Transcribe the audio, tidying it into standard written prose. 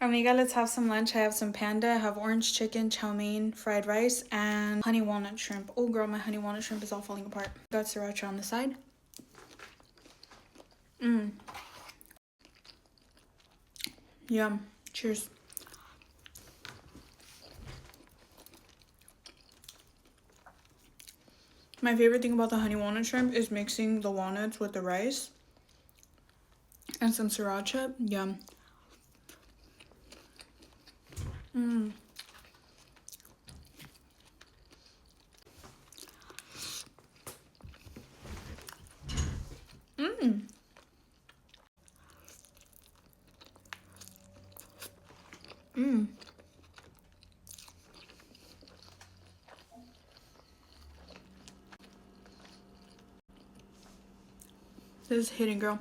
Amiga, let's have some lunch. I have some panda, I have orange chicken, chow mein, fried rice, and honey walnut shrimp. Oh girl, my honey walnut shrimp is all falling apart. Got sriracha on the side. Yum. Cheers. My favorite thing about the honey walnut shrimp is mixing the walnuts with the rice and some sriracha. Yum. Mmm. Mmm. Mmm. This is hitting, girl.